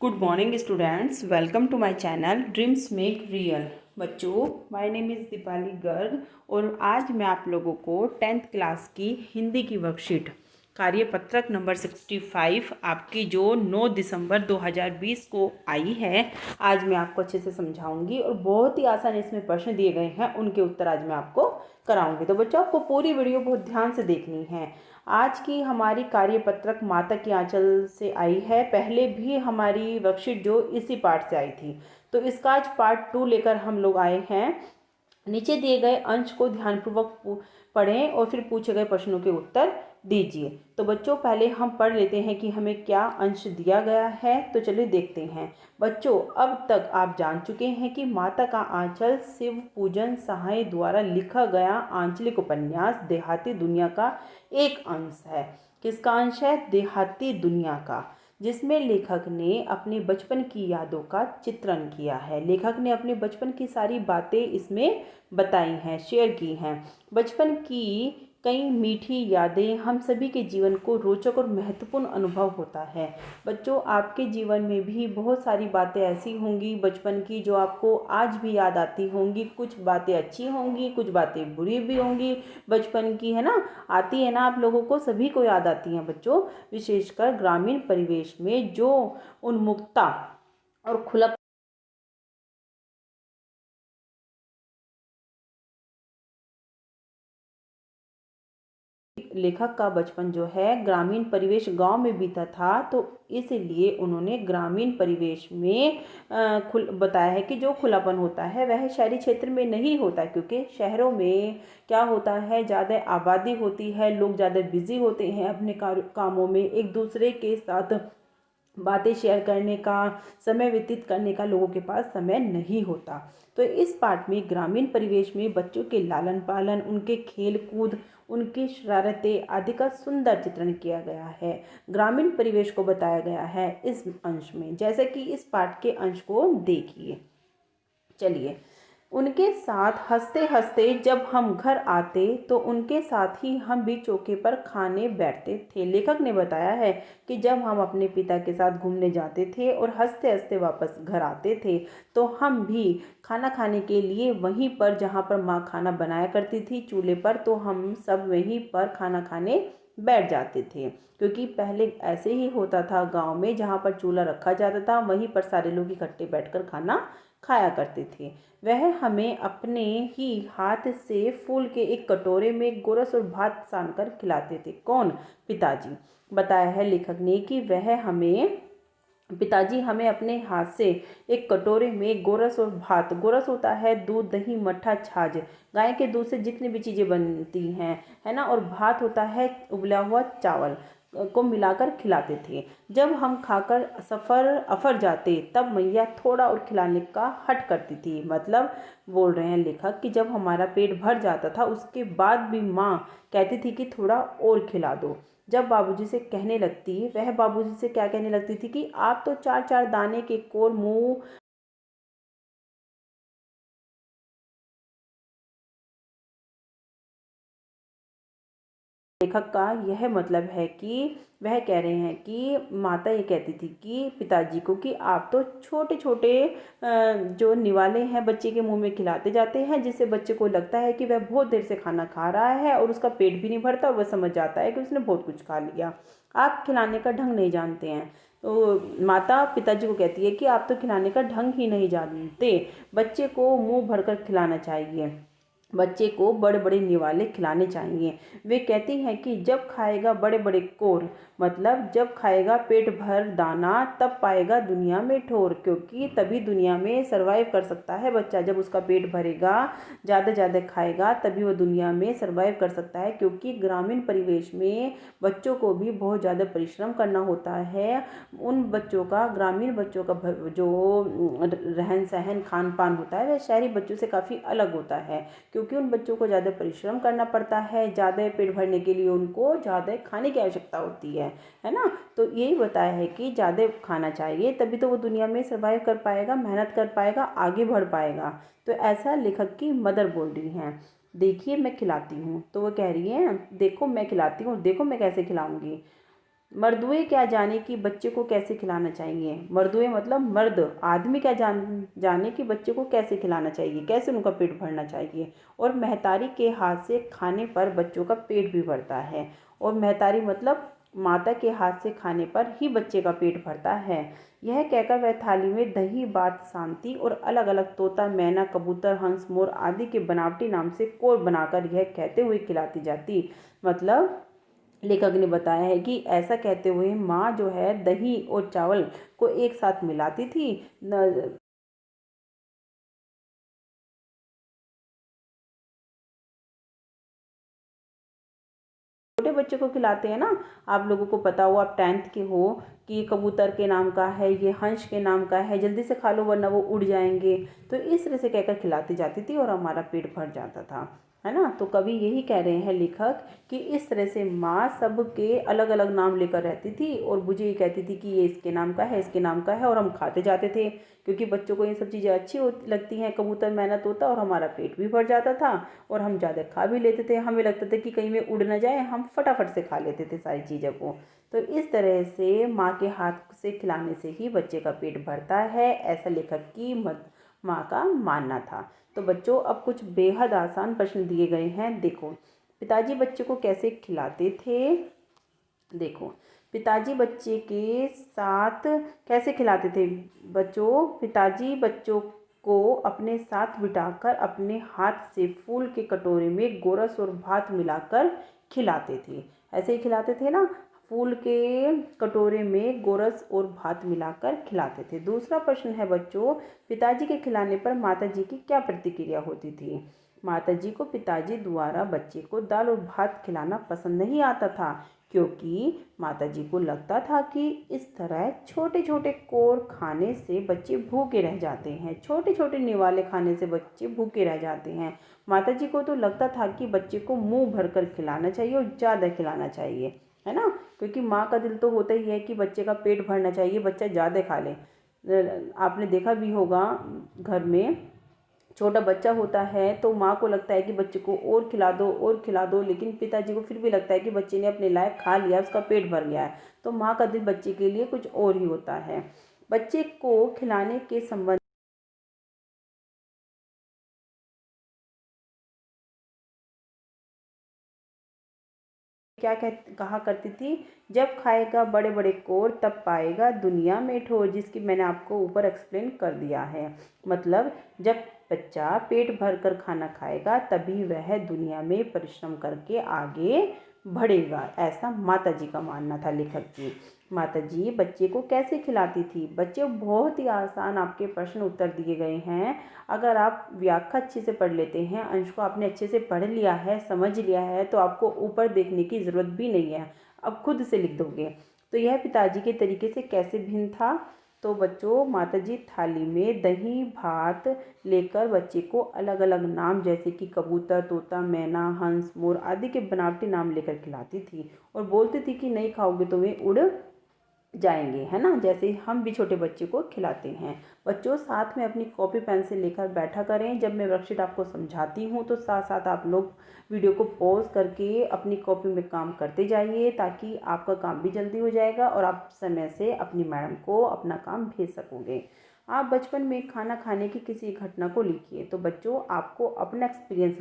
Good morning students, welcome to my channel dreams make real. बच्चों, my name is Deepali Garg और आज मैं आप लोगों को 10th क्लास की हिंदी की वर्कशीट कार्यपत्रक नंबर 65 आपकी जो 9 दिसंबर 2020 को आई है, आज मैं आपको अच्छे से समझाऊंगी और बहुत ही आसान इसमें प्रश्न दिए गए हैं, उनके उत्तर आज मैं आपको कराऊंगी। तो बच्चों, आपको पूरी वीडियो बहुत ध्यान से देखनी है। आज की हमारी कार्यपत्रक माता की आंचल से आई है। पहले भी हमारी वर्कशीट जो इसी पार्ट से आई थी, तो इसका आज पार्ट 2 लेकर हम लोग आए हैं। नीचे दिए गए अंश को ध्यानपूर्वक पढ़ें और फिर पूछे गए प्रश्नों के उत्तर दीजिए। तो बच्चों, पहले हम पढ़ लेते हैं कि हमें क्या अंश दिया गया है। तो चलिए देखते हैं। बच्चों, अब तक आप जान चुके हैं कि माता का आंचल शिव पूजन सहाय द्वारा लिखा गया आंचलिक उपन्यास देहाती दुनिया का एक अंश है। किसका अंश है? देहाती दुनिया का, जिसमें लेखक ने अपने बचपन की यादों का चित्रण किया है। लेखक ने अपने बचपन की सारी बातें इसमें बताई हैं, शेयर की हैं। बचपन की कई मीठी यादें हम सभी के जीवन को रोचक और महत्वपूर्ण अनुभव होता है। बच्चों, आपके जीवन में भी बहुत सारी बातें ऐसी होंगी बचपन की जो आपको आज भी याद आती होंगी। कुछ बातें अच्छी होंगी, कुछ बातें बुरी भी होंगी बचपन की, है ना। आती है ना, आप लोगों को सभी को याद आती हैं बच्चों। विशेषकर ग्रामीण परिवेश में जो उन्मुक्तता और खुला लेखक का बचपन जो है ग्रामीण परिवेश गांव में बीता था, तो इसलिए उन्होंने ग्रामीण परिवेश में बताया है कि जो खुलापन होता है वह शहरी क्षेत्र में नहीं होता, क्योंकि शहरों में क्या होता है, ज़्यादा आबादी होती है, लोग ज़्यादा बिजी होते हैं अपने कामों में, एक दूसरे के साथ बातें शेयर करने का, समय व्यतीत करने का लोगों के पास समय नहीं होता। तो इस पाठ में ग्रामीण परिवेश में बच्चों के लालन पालन, उनके खेल कूद, उनकी शरारतें आदि का सुंदर चित्रण किया गया है। ग्रामीण परिवेश को बताया गया है इस अंश में। जैसे कि इस पाठ के अंश को देखिए। चलिए। उनके साथ हंसते हंसते जब हम घर आते तो उनके साथ ही हम भी चौके पर खाने बैठते थे। लेखक ने बताया है कि जब हम अपने पिता के साथ घूमने जाते थे और हंसते हंसते वापस घर आते थे, तो हम भी खाना खाने के लिए वहीं पर, जहाँ पर माँ खाना बनाया करती थी चूल्हे पर, तो हम सब वहीं पर खाना खाने बैठ जाते थे। क्योंकि पहले ऐसे ही होता था गांव में, जहाँ पर चूल्हा रखा जाता था वहीं पर सारे लोग इकट्ठे बैठकर खाना खाया करते थे। वह हमें अपने ही हाथ से फूल के एक कटोरे में गोरस और भात सानकर खिलाते थे। कौन? पिताजी। बताया है लेखक ने कि पिताजी हमें अपने हाथ से एक कटोरे में गोरस और भात, गोरस होता है दूध, दही, मट्ठा, छाछ, गाय के दूध से जितनी भी चीज़ें बनती हैं, है ना, और भात होता है उबला हुआ चावल, को मिलाकर खिलाते थे। जब हम खाकर अफर जाते तब मैया थोड़ा और खिलाने का हट करती थी। मतलब बोल रहे हैं लेखक कि जब हमारा पेट भर जाता था उसके बाद भी माँ कहती थी कि थोड़ा और खिला दो। जब बाबूजी से कहने लगती, वह बाबूजी से क्या कहने लगती थी कि आप तो चार चार दाने के कोर मुंह। लेखक का यह मतलब है कि वह कह रहे हैं कि माता ये कहती थी कि पिताजी को कि आप तो छोटे छोटे जो निवाले हैं बच्चे के मुंह में खिलाते जाते हैं, जिससे बच्चे को लगता है कि वह बहुत देर से खाना खा रहा है और उसका पेट भी नहीं भरता और वह समझ जाता है कि उसने बहुत कुछ खा लिया। आप खिलाने का ढंग नहीं जानते हैं। तो माता पिताजी को कहती है कि आप तो खिलाने का ढंग ही नहीं जानते, बच्चे को मुंह भरकर खिलाना चाहिए, बच्चे को बड़े बड़े निवाले खिलाने चाहिए। वे कहती हैं कि जब खाएगा बड़े बड़े कोर, मतलब जब खाएगा पेट भर दाना तब पाएगा दुनिया में ठोर, क्योंकि तभी दुनिया में सरवाइव कर सकता है बच्चा। जब उसका पेट भरेगा, ज़्यादा ज़्यादा खाएगा, तभी वो दुनिया में सरवाइव कर सकता है। क्योंकि ग्रामीण परिवेश में बच्चों को भी बहुत ज़्यादा परिश्रम करना होता है। उन बच्चों का, ग्रामीण बच्चों का जो रहन सहन खान पान होता है वह शहरी बच्चों से काफ़ी अलग होता है, क्योंकि उन बच्चों को ज़्यादा परिश्रम करना पड़ता है, ज़्यादा पेट भरने के लिए उनको ज़्यादा खाने की आवश्यकता होती है ना। तो यही बताया है कि ज़्यादा खाना चाहिए, तभी तो वो दुनिया में सर्वाइव कर पाएगा, मेहनत कर पाएगा, आगे बढ़ पाएगा। तो ऐसा लेखक की मदर बोल रही हैं। देखिए मैं खिलाती हूँ, तो वो कह रही है देखो मैं खिलाती हूँ, देखो मैं कैसे खिलाऊंगी। मर्दुए क्या जाने कि बच्चे को कैसे खिलाना चाहिए। मर्दुए मतलब मर्द, आदमी क्या जाने कि बच्चे को कैसे खिलाना चाहिए, कैसे उनका पेट भरना चाहिए। और महतारी के हाथ से खाने पर बच्चों का पेट भी भरता है। और महतारी मतलब माता के हाथ से खाने पर ही बच्चे का पेट भरता है। यह कहकर वह थाली में दही, भात, शांति और अलग अलग तोता, मैना, कबूतर, हंस, मोर आदि के बनावटी नाम से कोर बनाकर यह कहते हुए खिलाती जाती। मतलब लेखक ने बताया है कि ऐसा कहते हुए माँ जो है दही और चावल को एक साथ मिलाती थी। छोटे बच्चे को खिलाते हैं ना, आप लोगों को पता हो, आप 10th के हो, कि कबूतर के नाम का है, ये हंस के नाम का है, जल्दी से खा लो वरना वो उड़ जाएंगे। तो इस तरह से कहकर खिलाती जाती थी और हमारा पेट भर जाता था, है ना। तो कवि यही कह रहे हैं लेखक कि इस तरह से माँ सबके अलग अलग नाम लेकर रहती थी और मुझे ये कहती थी कि ये इसके नाम का है, इसके नाम का है, और हम खाते जाते थे क्योंकि बच्चों को ये सब चीज़ें अच्छी लगती हैं, कबूतर, मैना, तोता, और हमारा पेट भी भर जाता था और हम ज़्यादा खा भी लेते थे। हमें लगता था कि कहीं में उड़ ना जाए, हम फटाफट से खा लेते थे सारी चीज़ों को। तो इस तरह से माँ के हाथ से खिलाने से ही बच्चे का पेट भरता है, ऐसा लेखक की माँ का मानना था। तो बच्चों अब कुछ बेहद आसान प्रश्न दिए गए हैं, देखो। पिताजी बच्चे को कैसे खिलाते थे। देखो, पिताजी बच्चे के साथ कैसे खिलाते थे। बच्चों, पिताजी बच्चों को अपने साथ बिठाकर अपने हाथ से फूल के कटोरे में गोरस और भात मिलाकर खिलाते थे। ऐसे ही खिलाते थे ना, फूल के कटोरे में गोरस और भात मिलाकर खिलाते थे। दूसरा प्रश्न है बच्चों, पिताजी के खिलाने पर माताजी की क्या प्रतिक्रिया होती थी। माताजी को पिताजी द्वारा बच्चे को दाल और भात खिलाना पसंद नहीं आता था, क्योंकि माताजी को लगता था कि इस तरह छोटे छोटे कोर खाने से बच्चे भूखे रह जाते हैं, छोटे छोटे निवाले खाने से बच्चे भूखे रह जाते हैं। माताजी को तो लगता था कि बच्चे को मुंह भरकर खिलाना चाहिए और ज़्यादा खिलाना चाहिए, है ना, क्योंकि माँ का दिल तो होता ही है कि बच्चे का पेट भरना चाहिए, बच्चा ज़्यादा खा ले। आपने देखा भी होगा, घर में छोटा बच्चा होता है तो माँ को लगता है कि बच्चे को और खिला दो और खिला दो, लेकिन पिताजी को फिर भी लगता है कि बच्चे ने अपने लायक खा लिया, उसका पेट भर गया है। तो माँ का दिल बच्चे के लिए कुछ और ही होता है। बच्चे को खिलाने के संबंध क्या कहा करती थी, जब खाएगा बड़े बड़े कोर तब पाएगा दुनिया में ठोर, जिसकी मैंने आपको ऊपर एक्सप्लेन कर दिया है। मतलब जब बच्चा पेट भर कर खाना खाएगा तभी वह दुनिया में परिश्रम करके आगे बढ़ेगा, ऐसा माताजी का मानना था लेखक जी। माताजी बच्चे को कैसे खिलाती थी। बच्चे, बहुत ही आसान आपके प्रश्न उत्तर दिए गए हैं। अगर आप व्याख्या अच्छे से पढ़ लेते हैं, अंश को आपने अच्छे से पढ़ लिया है, समझ लिया है, तो आपको ऊपर देखने की ज़रूरत भी नहीं है, अब खुद से लिख दोगे। तो यह पिताजी के तरीके से कैसे भिन्न था। तो बच्चों, माताजी थाली में दही भात लेकर बच्चे को अलग अलग नाम जैसे कि कबूतर, तोता, मैना, हंस, मोर आदि के बनावटी नाम लेकर खिलाती थी और बोलती थी कि नहीं खाओगे तो वे उड़ जाएंगे, है ना, जैसे हम भी छोटे बच्चे को खिलाते हैं। बच्चों, साथ में अपनी कॉपी पेंसिल लेकर बैठा करें। जब मैं वर्कशीट आपको समझाती हूँ तो साथ साथ आप लोग वीडियो को पॉज करके अपनी कॉपी में काम करते जाइए, ताकि आपका काम भी जल्दी हो जाएगा और आप समय से अपनी मैडम को अपना काम भेज सकोगे। आप बचपन में खाना खाने की किसी घटना को लिखिए। तो बच्चों, आपको अपना एक्सपीरियंस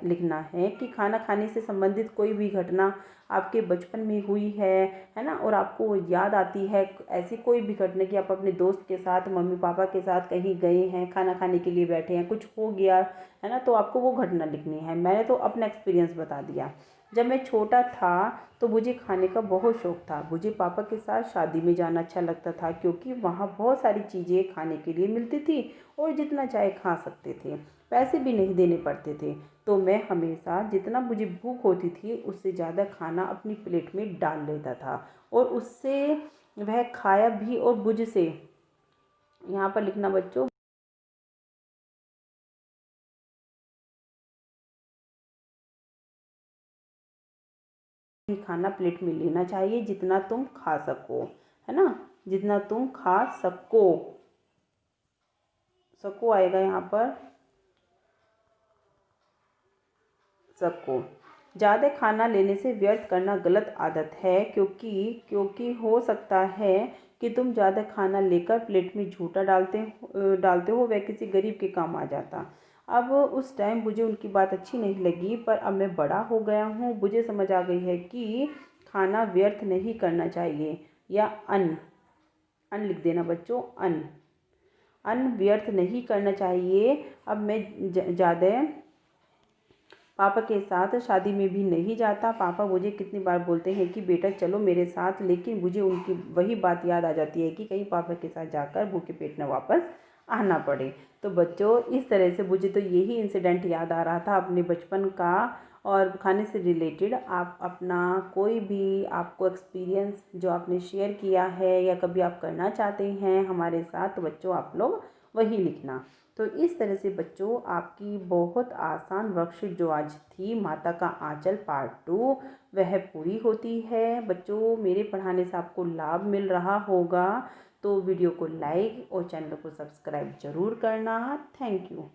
लिखना है कि खाना खाने से संबंधित कोई भी घटना आपके बचपन में हुई है ना, और आपको याद आती है ऐसी कोई भी घटना कि आप अपने दोस्त के साथ, मम्मी पापा के साथ कहीं गए हैं, खाना खाने के लिए बैठे हैं, कुछ हो गया है ना, तो आपको वो घटना लिखनी है। मैंने तो अपना एक्सपीरियंस बता दिया। जब मैं छोटा था तो मुझे खाने का बहुत शौक़ था। मुझे पापा के साथ शादी में जाना अच्छा लगता था, क्योंकि वहाँ बहुत सारी चीज़ें खाने के लिए मिलती थी और जितना चाहे खा सकते थे, पैसे भी नहीं देने पड़ते थे। तो मैं हमेशा जितना मुझे भूख होती थी उससे ज़्यादा खाना अपनी प्लेट में डाल लेता था और उससे वह खाया भी और मुझ से, यहाँ पर लिखना बच्चों, खाना प्लेट में लेना चाहिए जितना तुम खा सको, है ना, जितना तुम खा सको, सको आएगा यहाँ पर, सबको ज़्यादा खाना लेने से व्यर्थ करना गलत आदत है, क्योंकि हो सकता है कि तुम ज़्यादा खाना लेकर प्लेट में झूठा डालते हो, वह किसी गरीब के काम आ जाता। अब उस टाइम मुझे उनकी बात अच्छी नहीं लगी, पर अब मैं बड़ा हो गया हूँ, मुझे समझ आ गई है कि खाना व्यर्थ नहीं करना चाहिए। या अन्न, अन्न लिख देना बच्चों, अन्न, अन्न व्यर्थ नहीं करना चाहिए। अब मैं ज़्यादा पापा के साथ शादी में भी नहीं जाता। पापा मुझे कितनी बार बोलते हैं कि बेटा चलो मेरे साथ, लेकिन मुझे उनकी वही बात याद आ जाती है कि कहीं पापा के साथ जाकर भूखे पेट न वापस आना पड़े। तो बच्चों, इस तरह से मुझे तो यही इंसिडेंट याद आ रहा था अपने बचपन का। और खाने से रिलेटेड आप अपना कोई भी आपको एक्सपीरियंस जो आपने शेयर किया है या कभी आप करना चाहते हैं हमारे साथ, तो बच्चों आप लोग वही लिखना। तो इस तरह से बच्चों आपकी बहुत आसान वर्कशीट जो आज थी माता का आंचल पार्ट 2 वह पूरी होती है। बच्चों, मेरे पढ़ाने से आपको लाभ मिल रहा होगा, तो वीडियो को लाइक और चैनल को सब्सक्राइब जरूर करना। Thank you.